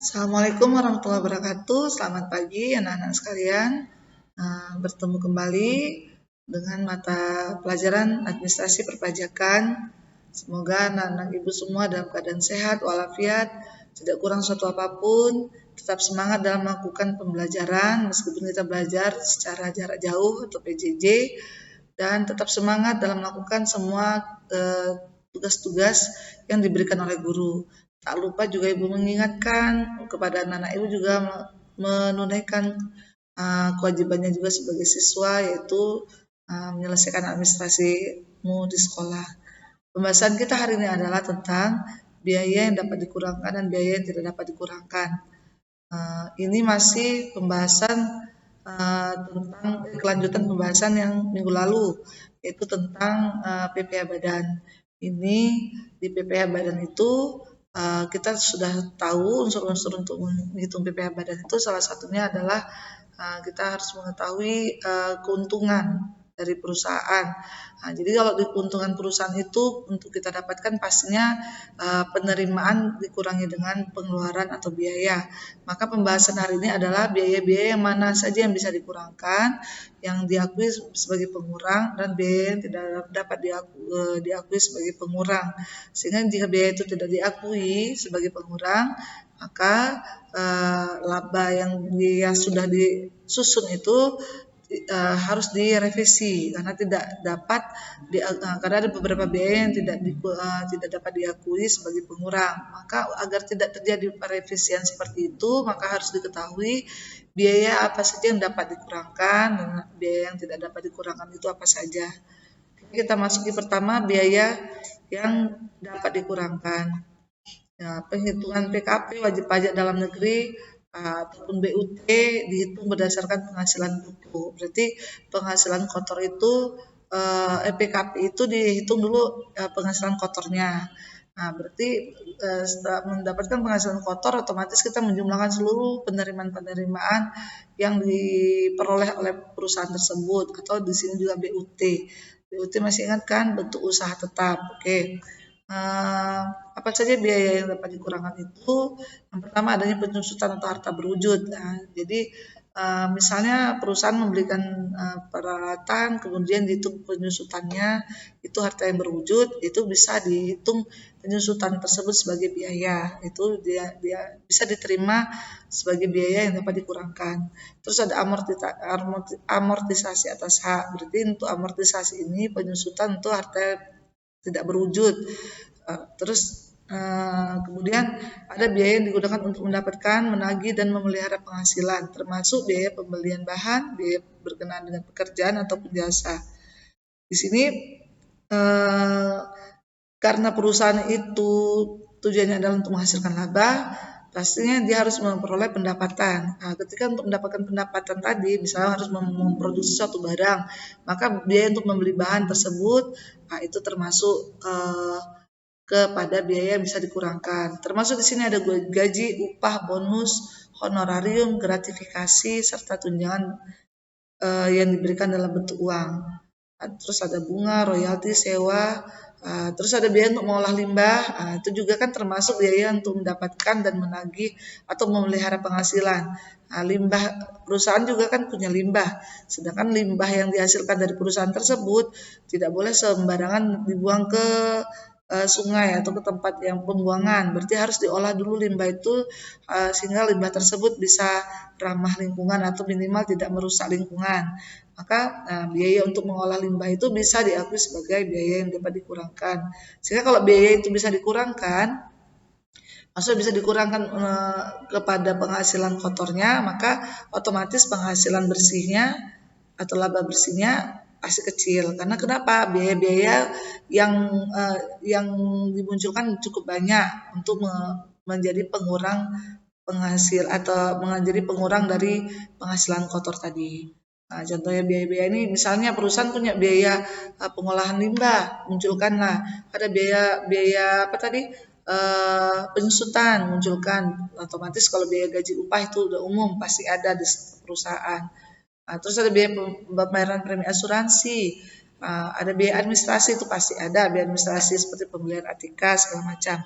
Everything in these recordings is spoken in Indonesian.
Assalamualaikum warahmatullahi wabarakatuh. Selamat pagi anak-anak sekalian. Bertemu kembali dengan mata pelajaran administrasi perpajakan. Semoga anak-anak ibu semua dalam keadaan sehat walafiat, tidak kurang suatu apapun, tetap semangat dalam melakukan pembelajaran meskipun kita belajar secara jarak jauh atau PJJ, dan tetap semangat dalam melakukan semua tugas-tugas yang diberikan oleh guru. Tak lupa juga ibu mengingatkan kepada anak-anak ibu juga menunaikan kewajibannya juga sebagai siswa, yaitu menyelesaikan administrasimu di sekolah. Pembahasan kita hari ini adalah tentang biaya yang dapat dikurangkan dan biaya yang tidak dapat dikurangkan. Ini masih pembahasan tentang kelanjutan pembahasan yang minggu lalu, yaitu tentang PPh badan. Ini di PPh badan itu kita sudah tahu unsur-unsur untuk menghitung PPh badan itu salah satunya adalah kita harus mengetahui keuntungan dari perusahaan. Jadi kalau di keuntungan perusahaan itu untuk kita dapatkan pastinya penerimaan dikurangi dengan pengeluaran atau biaya. Maka pembahasan hari ini adalah biaya-biaya yang mana saja yang bisa dikurangkan, yang diakui sebagai pengurang, dan biaya yang tidak dapat diakui sebagai pengurang. Sehingga jika biaya itu tidak diakui sebagai pengurang, maka laba yang dia sudah disusun itu harus direvisi karena tidak dapat karena ada beberapa biaya yang tidak dapat diakui sebagai pengurang. Maka agar tidak terjadi perevisian seperti itu, maka harus diketahui biaya apa saja yang dapat dikurangkan dan biaya yang tidak dapat dikurangkan itu apa saja. Kita masuki pertama biaya yang dapat dikurangkan. Penghitungan PKP wajib pajak dalam negeri ataupun BUT dihitung berdasarkan penghasilan bruto. Berarti penghasilan kotor itu PKP itu dihitung dulu penghasilan kotornya. Nah, berarti setelah mendapatkan penghasilan kotor, otomatis kita menjumlahkan seluruh penerimaan-penerimaan yang diperoleh oleh perusahaan tersebut, atau di sini juga BUT. BUT masih ingat kan, bentuk usaha tetap. Oke. Apa saja biaya yang dapat dikurangkan itu? Yang pertama adanya penyusutan atau harta berwujud. Jadi misalnya perusahaan membelikan peralatan, kemudian dihitung penyusutannya, itu harta yang berwujud, itu bisa dihitung penyusutan tersebut sebagai biaya. Itu dia bisa diterima sebagai biaya yang dapat dikurangkan. Terus ada amortisasi atas hak. Berarti untuk amortisasi ini penyusutan untuk harta tidak berwujud. Terus kemudian ada biaya yang digunakan untuk mendapatkan, menagih, dan memelihara penghasilan, termasuk biaya pembelian bahan, biaya berkenaan dengan pekerjaan ataupun jasa. Di sini karena perusahaan itu tujuannya adalah untuk menghasilkan laba, pastinya dia harus memperoleh pendapatan. Ketika untuk mendapatkan pendapatan tadi, misalnya harus memproduksi suatu barang, maka biaya untuk membeli bahan tersebut itu termasuk kepada biaya yang bisa dikurangkan. Termasuk di sini ada gaji, upah, bonus, honorarium, gratifikasi, serta tunjangan yang diberikan dalam bentuk uang. Terus ada bunga, royalti, sewa, terus ada biaya untuk mengolah limbah, itu juga kan termasuk biaya untuk mendapatkan dan menagih atau memelihara penghasilan. Limbah perusahaan juga kan punya limbah, sedangkan limbah yang dihasilkan dari perusahaan tersebut tidak boleh sembarangan dibuang ke sungai atau ke tempat yang pembuangan. Berarti harus diolah dulu limbah itu sehingga limbah tersebut bisa ramah lingkungan atau minimal tidak merusak lingkungan. Maka biaya untuk mengolah limbah itu bisa diakui sebagai biaya yang dapat dikurangkan. Sehingga kalau biaya itu bisa dikurangkan, maksudnya bisa dikurangkan kepada penghasilan kotornya, maka otomatis penghasilan bersihnya atau laba bersihnya pasti kecil. Karena kenapa? Biaya-biaya yang dimunculkan cukup banyak untuk menjadi pengurang penghasil atau menjadi pengurang dari penghasilan kotor tadi. Contohnya biaya-biaya ini, misalnya perusahaan punya biaya pengolahan limbah, munculkanlah ada biaya apa tadi, penyusutan, munculkan. Otomatis kalau biaya gaji upah itu udah umum, pasti ada di perusahaan. Terus ada biaya pembayaran premi asuransi, ada biaya administrasi, itu pasti ada biaya administrasi seperti pembelian ATK segala macam.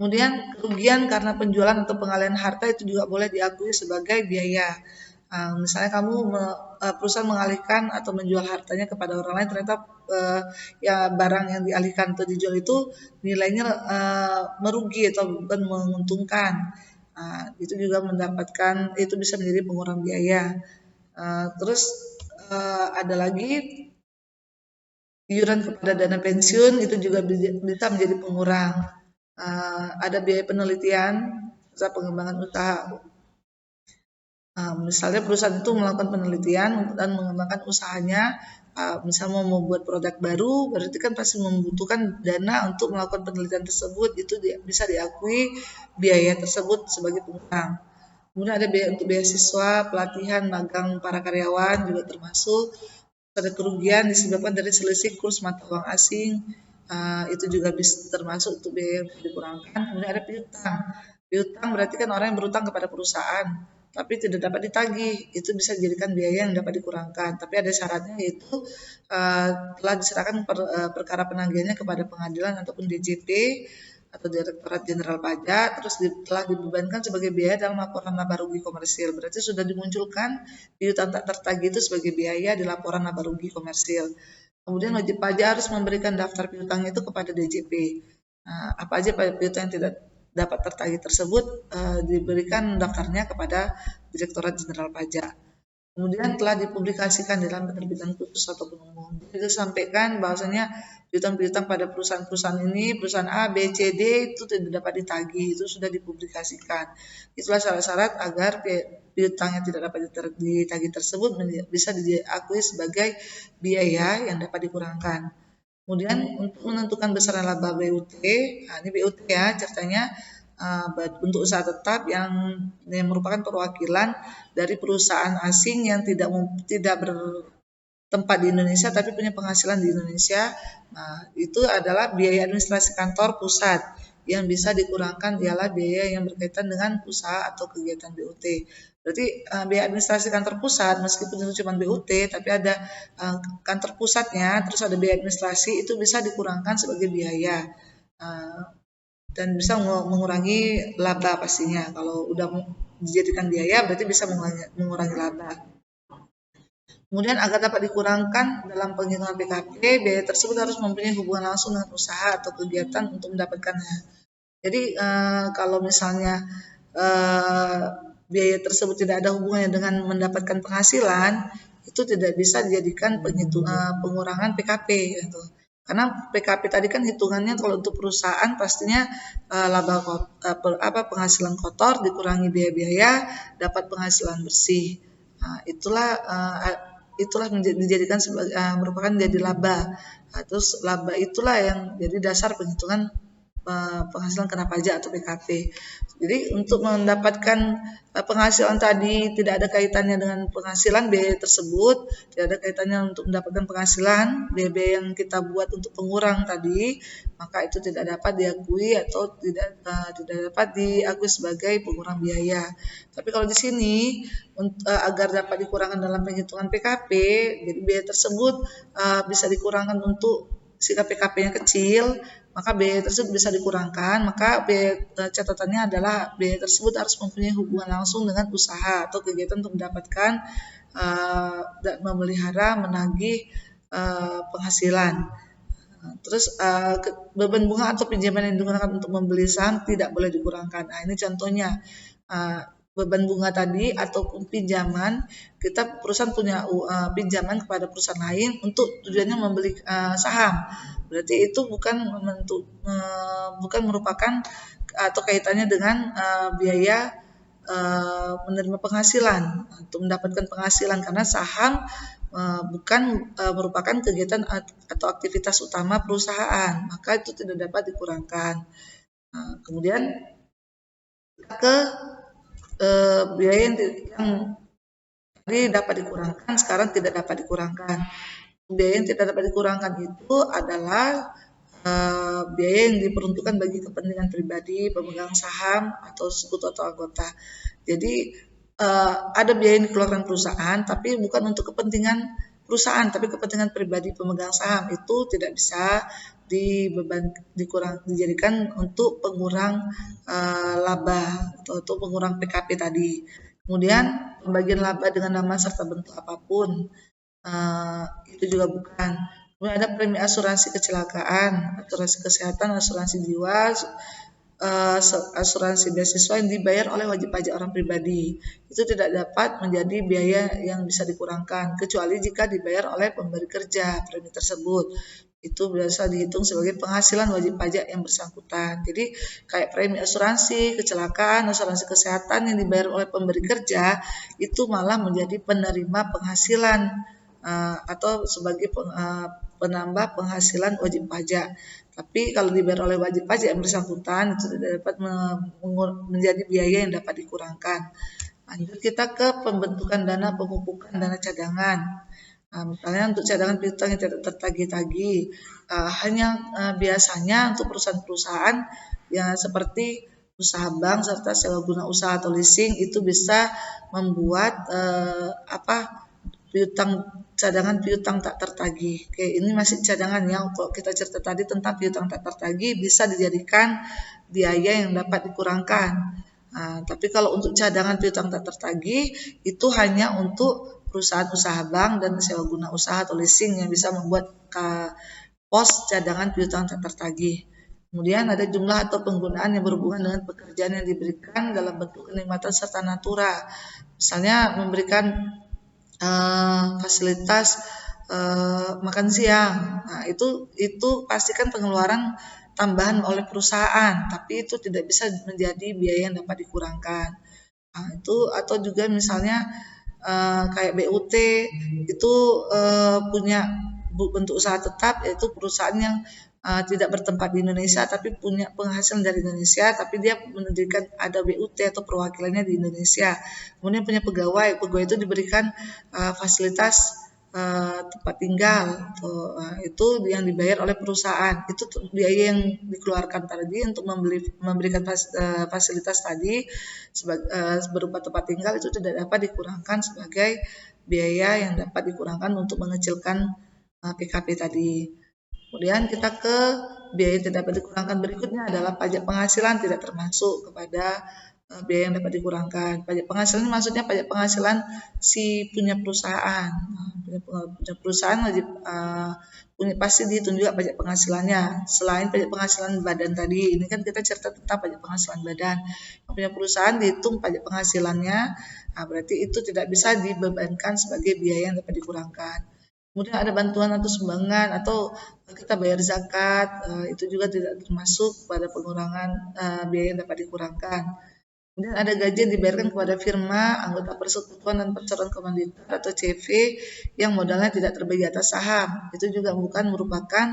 Kemudian kerugian karena penjualan atau pengalihan harta itu juga boleh diakui sebagai biaya. Misalnya kamu perusahaan mengalihkan atau menjual hartanya kepada orang lain, ternyata ya barang yang dialihkan atau dijual itu nilainya merugi atau bukan menguntungkan. Itu juga mendapatkan, itu bisa menjadi pengurang biaya. Terus ada lagi iuran kepada dana pensiun itu juga bisa menjadi pengurang. Ada biaya penelitian serta pengembangan usaha. Misalnya perusahaan itu melakukan penelitian dan mengembangkan usahanya, misalnya mau membuat produk baru, berarti kan pasti membutuhkan dana untuk melakukan penelitian tersebut, itu bisa diakui biaya tersebut sebagai pengurang. Kemudian ada biaya untuk beasiswa, pelatihan, magang para karyawan juga termasuk. Ada kerugian disebabkan dari selisih kurs mata uang asing, itu juga bisa termasuk untuk biaya yang dikurangkan. Kemudian ada piutang. Piutang berarti kan orang yang berutang kepada perusahaan tapi tidak dapat ditagih, itu bisa dijadikan biaya yang dapat dikurangkan. Tapi ada syaratnya, yaitu telah diserahkan perkara penagihannya kepada pengadilan ataupun DJP atau Direktorat Jenderal Pajak, terus telah dibebankan sebagai biaya dalam laporan laba rugi komersil. Berarti sudah dimunculkan piutang tak tertagih itu sebagai biaya di laporan laba rugi komersil. Kemudian wajib pajak harus memberikan daftar piutangnya itu kepada DJP. Apa aja piutang yang tidak dapat tertagih tersebut diberikan daftarnya kepada Direktorat Jenderal Pajak. Kemudian telah dipublikasikan dalam penerbitan khusus ataupun umum. Jadi disampaikan bahwasanya piutang-piutang pada perusahaan-perusahaan ini, perusahaan A, B, C, D itu tidak dapat ditagih, itu sudah dipublikasikan. Itulah syarat-syarat agar piutang yang tidak dapat ditagih tersebut bisa diakui sebagai biaya yang dapat dikurangkan. Kemudian untuk menentukan besaran laba BUT, ini BUT ya ceritanya, untuk usaha tetap yang merupakan perwakilan dari perusahaan asing yang tidak bertempat di Indonesia tapi punya penghasilan di Indonesia. Itu adalah biaya administrasi kantor pusat yang bisa dikurangkan, ialah biaya yang berkaitan dengan usaha atau kegiatan BUT. Berarti biaya administrasi kantor pusat meskipun itu cuma BUT tapi ada kantor pusatnya, terus ada biaya administrasi, itu bisa dikurangkan sebagai biaya dan bisa mengurangi laba pastinya. Kalau udah dijadikan biaya berarti bisa mengurangi laba. Kemudian agar dapat dikurangkan dalam penghitungan PKP, biaya tersebut harus mempunyai hubungan langsung dengan usaha atau kegiatan untuk mendapatkannya. Jadi kalau misalnya biaya tersebut tidak ada hubungannya dengan mendapatkan penghasilan, itu tidak bisa dijadikan pengurangan PKP gitu. Karena PKP tadi kan hitungannya kalau untuk perusahaan pastinya laba penghasilan kotor dikurangi biaya-biaya dapat penghasilan bersih. Itulah dijadikan sebagai merupakan jadi laba. Terus laba itulah yang jadi dasar penghitungan penghasilan kena pajak atau PKP. Jadi untuk mendapatkan penghasilan tadi tidak ada kaitannya dengan penghasilan biaya tersebut, tidak ada kaitannya untuk mendapatkan penghasilan biaya yang kita buat untuk pengurang tadi, maka itu tidak dapat diakui atau tidak dapat diakui sebagai pengurang biaya. Tapi kalau di sini agar dapat dikurangkan dalam penghitungan PKP, jadi biaya tersebut bisa dikurangkan untuk jika PKP-nya kecil, maka biaya tersebut bisa dikurangkan. Maka catatannya adalah biaya tersebut harus mempunyai hubungan langsung dengan usaha atau kegiatan untuk mendapatkan dan memelihara, menagih penghasilan. Terus beban bunga atau pinjaman yang digunakan untuk membeli saham tidak boleh dikurangkan. Ini contohnya. Beban bunga tadi ataupun pinjaman, kita perusahaan punya pinjaman kepada perusahaan lain untuk tujuannya membeli saham. Berarti itu bukan merupakan atau kaitannya dengan biaya menerima penghasilan untuk mendapatkan penghasilan, karena saham bukan merupakan kegiatan atau aktivitas utama perusahaan, maka itu tidak dapat dikurangkan. Kemudian ke biaya yang tadi dapat dikurangkan, sekarang tidak dapat dikurangkan. Biaya yang tidak dapat dikurangkan itu adalah biaya yang diperuntukkan bagi kepentingan pribadi, pemegang saham, atau sekutu atau anggota. Jadi ada biaya yang dikeluarkan perusahaan, tapi bukan untuk kepentingan perusahaan, tapi kepentingan pribadi pemegang saham itu tidak bisa dijadikan untuk pengurang laba atau pengurang PKP tadi. Kemudian pembagian laba dengan nama serta bentuk apapun itu juga bukan. Kemudian ada premi asuransi kecelakaan, asuransi kesehatan, asuransi jiwa, asuransi beasiswa yang dibayar oleh wajib pajak orang pribadi. Itu tidak dapat menjadi biaya yang bisa dikurangkan, kecuali jika dibayar oleh pemberi kerja premi tersebut. Itu biasa dihitung sebagai penghasilan wajib pajak yang bersangkutan. Jadi kayak premi asuransi kecelakaan, asuransi kesehatan yang dibayar oleh pemberi kerja itu malah menjadi penerima penghasilan atau sebagai penambah penghasilan wajib pajak. Tapi kalau dibayar oleh wajib pajak yang bersangkutan itu tidak dapat menjadi biaya yang dapat dikurangkan. Lanjut kita ke pembentukan dana pemupukan dana cadangan. Misalnya untuk cadangan piutang yang tidak tertagih-tagih, biasanya untuk perusahaan-perusahaan yang seperti usaha bank serta sewa guna usaha atau leasing itu bisa membuat cadangan piutang tak tertagih. Oke, ini masih cadangan ya. Kalau kita cerita tadi tentang piutang tak tertagih bisa dijadikan biaya yang dapat dikurangkan. Tapi kalau untuk cadangan piutang tak tertagih itu hanya untuk perusahaan usaha bank dan sewa guna usaha atau leasing yang bisa membuat pos cadangan piutang tak tertagih. Kemudian ada jumlah atau penggunaan yang berhubungan dengan pekerjaan yang diberikan dalam bentuk kenikmatan serta natura. Misalnya memberikan fasilitas makan siang. Nah, itu pastikan pengeluaran tambahan oleh perusahaan, tapi itu tidak bisa menjadi biaya yang dapat dikurangkan. Nah, itu atau juga misalnya kayak BUT itu punya bentuk usaha tetap, yaitu perusahaan yang tidak bertempat di Indonesia tapi punya penghasilan dari Indonesia, tapi dia mendirikan ada BUT atau perwakilannya di Indonesia. Kemudian punya pegawai itu diberikan fasilitas tempat tinggal, itu yang dibayar oleh perusahaan. Itu biaya yang dikeluarkan tadi untuk memberikan fasilitas tadi berupa tempat tinggal itu tidak dapat dikurangkan sebagai biaya yang dapat dikurangkan untuk mengecilkan PKP tadi. Kemudian kita ke biaya yang tidak dapat dikurangkan berikutnya adalah pajak penghasilan tidak termasuk kepada biaya yang dapat dikurangkan. Pajak penghasilan maksudnya pajak penghasilan si punya perusahaan. Punya perusahaan wajib pasti dihitung juga pajak penghasilannya. Selain pajak penghasilan badan tadi, ini kan kita cerita tentang pajak penghasilan badan. Yang punya perusahaan dihitung pajak penghasilannya, berarti itu tidak bisa dibebankan sebagai biaya yang dapat dikurangkan. Kemudian ada bantuan atau sumbangan atau kita bayar zakat, itu juga tidak termasuk pada pengurangan biaya yang dapat dikurangkan. Kemudian ada gaji yang dibayarkan kepada firma, anggota persekutuan dan perseroan komanditer atau CV yang modalnya tidak terbagi atas saham. Itu juga bukan merupakan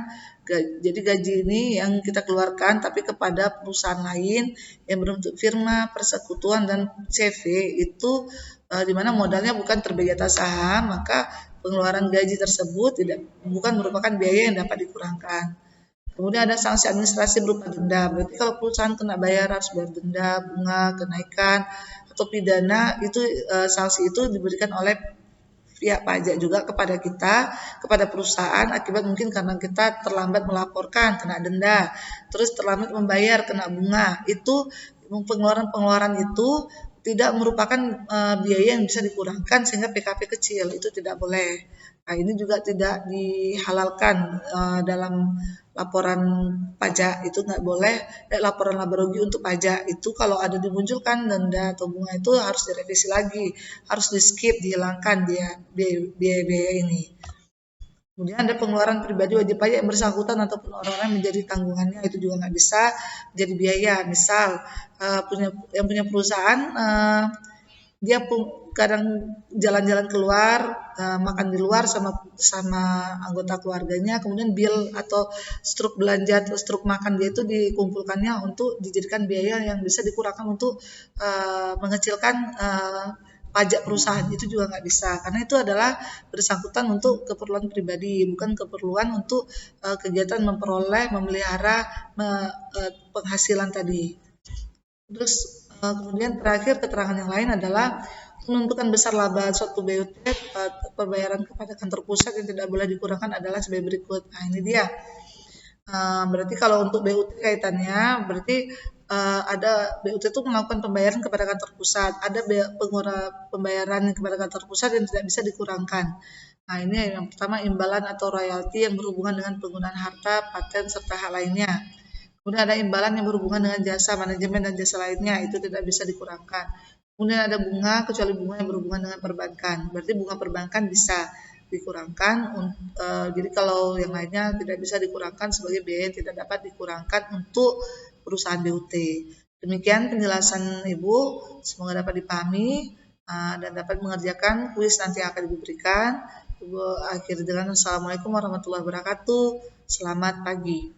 jadi gaji ini yang kita keluarkan tapi kepada perusahaan lain yang berbentuk firma, persekutuan dan CV itu di mana modalnya bukan terbagi atas saham, maka pengeluaran gaji tersebut bukan merupakan biaya yang dapat dikurangkan. Kemudian ada sanksi administrasi berupa denda. Berarti kalau perusahaan kena bayar harus bayar denda, bunga, kenaikan, atau pidana, itu sanksi itu diberikan oleh pihak pajak juga kepada kita, kepada perusahaan akibat mungkin karena kita terlambat melaporkan, kena denda, terus terlambat membayar, kena bunga. Itu pengeluaran-pengeluaran itu tidak merupakan biaya yang bisa dikurangkan sehingga PKP kecil, itu tidak boleh. Nah, ini juga tidak dihalalkan dalam laporan pajak, itu nggak boleh. Laporan laba rugi untuk pajak itu kalau ada dimunculkan denda atau bunga itu harus direvisi lagi, harus di skip, dihilangkan dia biaya-biaya ini. Kemudian ada pengeluaran pribadi wajib pajak yang bersangkutan ataupun orang-orang menjadi tanggungannya, itu juga nggak bisa jadi biaya. Misal yang punya perusahaan dia kadang jalan-jalan keluar, makan di luar sama anggota keluarganya, kemudian bill atau struk belanja atau struk makan dia itu dikumpulkannya untuk dijadikan biaya yang bisa dikurangkan untuk mengecilkan pajak perusahaan, itu juga nggak bisa karena itu adalah bersangkutan untuk keperluan pribadi, bukan keperluan untuk kegiatan memelihara penghasilan tadi. Terus Kemudian terakhir keterangan yang lain adalah menentukan besar laba suatu BUT, pembayaran kepada kantor pusat yang tidak boleh dikurangkan adalah sebagai berikut. Nah ini dia. Berarti kalau untuk BUT kaitannya, berarti ada BUT itu melakukan pembayaran kepada kantor pusat, ada pembayaran kepada kantor pusat yang tidak bisa dikurangkan. Nah ini yang pertama imbalan atau royalti yang berhubungan dengan penggunaan harta, paten, serta hal lainnya. Kemudian ada imbalan yang berhubungan dengan jasa manajemen dan jasa lainnya, itu tidak bisa dikurangkan. Kemudian ada bunga, kecuali bunga yang berhubungan dengan perbankan. Berarti bunga perbankan bisa dikurangkan. Jadi kalau yang lainnya tidak bisa dikurangkan sebagai biaya yang tidak dapat dikurangkan untuk perusahaan BUT. Demikian penjelasan Ibu, semoga dapat dipahami dan dapat mengerjakan kuis nanti yang akan diberikan. Ibu akhiri dengan Assalamualaikum warahmatullahi wabarakatuh. Selamat pagi.